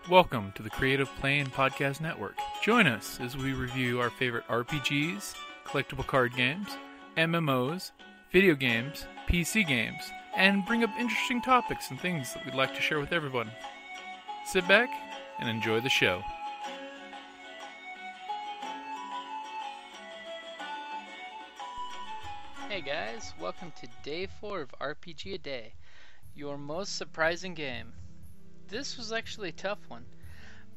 Welcome to the Creative Play and Podcast Network. Join us as we review our favorite RPGs, collectible card games, MMOs, video games, PC games, and bring up interesting topics and things that we'd like to share with everyone. Sit back and enjoy the show. Hey guys, welcome to Day 4 of RPG A Day, your most surprising game. This was actually a tough one,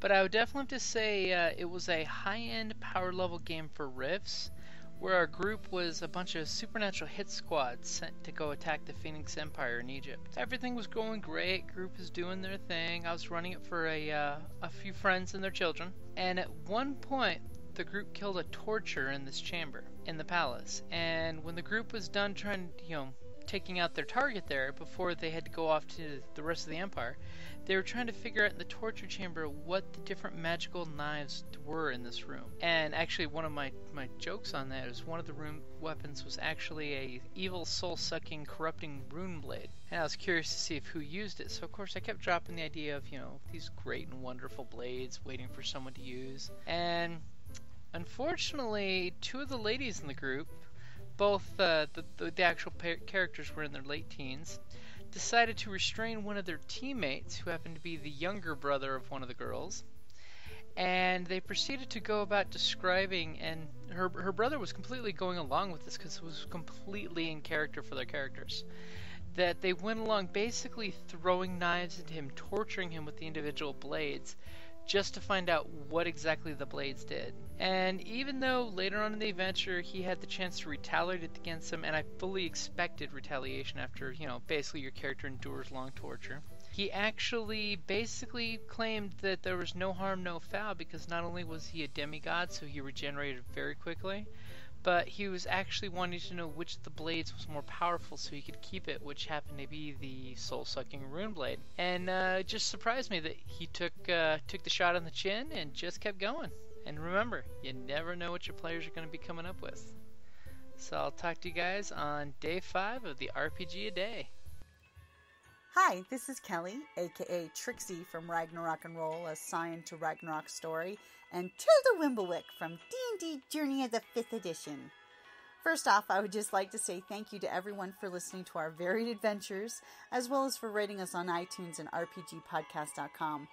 but I would definitely have to say it was a high-end power level game for Rifts, where our group was a bunch of supernatural hit squads sent to go attack the Phoenix Empire in Egypt. Everything was going great, group was doing their thing, I was running it for a few friends and their children, and at one point the group killed a torture in this chamber in the palace, and when the group was done taking out their target there before they had to go off to the rest of the empire, they were trying to figure out in the torture chamber what the different magical knives were in this room. And actually one of my jokes on that is one of the room weapons was actually a evil soul-sucking corrupting rune blade. And I was curious to see who used it, so of course I kept dropping the idea of, these great and wonderful blades waiting for someone to use. And unfortunately, two of the ladies in the group, both the actual characters were in their late teens, decided to restrain one of their teammates, who happened to be the younger brother of one of the girls, and they proceeded to go about describing, and her brother was completely going along with this because it was completely in character for their characters, that they went along basically throwing knives into him, torturing him with the individual blades, just to find out what exactly the blades did. And even though later on in the adventure he had the chance to retaliate against them, and I fully expected retaliation after, basically your character endures long torture, he actually basically claimed that there was no harm, no foul, because not only was he a demigod, so he regenerated very quickly, but he was actually wanting to know which of the blades was more powerful so he could keep it, which happened to be the soul-sucking rune blade. And it just surprised me that he took the shot on the chin and just kept going. And remember, you never know what your players are going to be coming up with. So I'll talk to you guys on Day 5 of the RPG A Day. Hi, this is Kelly, aka Trixie from Ragnarok and Roll, a Scion to Ragnarok story, and Tilda Wimblewick from D&D Journey of the 5th Edition. First off, I would just like to say thank you to everyone for listening to our varied adventures, as well as for rating us on iTunes and RPGpodcast.com.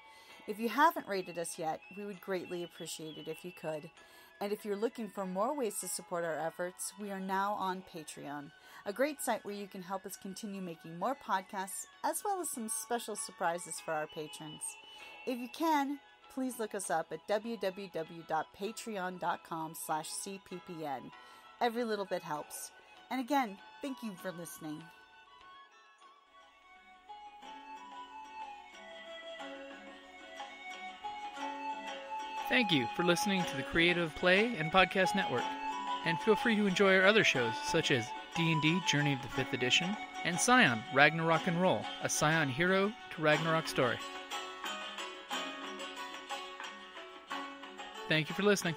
If you haven't rated us yet, we would greatly appreciate it if you could. And if you're looking for more ways to support our efforts, we are now on Patreon, a great site where you can help us continue making more podcasts, as well as some special surprises for our patrons. If you can, please look us up at www.patreon.com/cppn. Every little bit helps. And again, thank you for listening. Thank you for listening to the Creative Play and Podcast Network. And feel free to enjoy our other shows, such as D&D Journey of the 5th Edition and Scion Ragnarok and Roll, a Scion hero to Ragnarok story. Thank you for listening.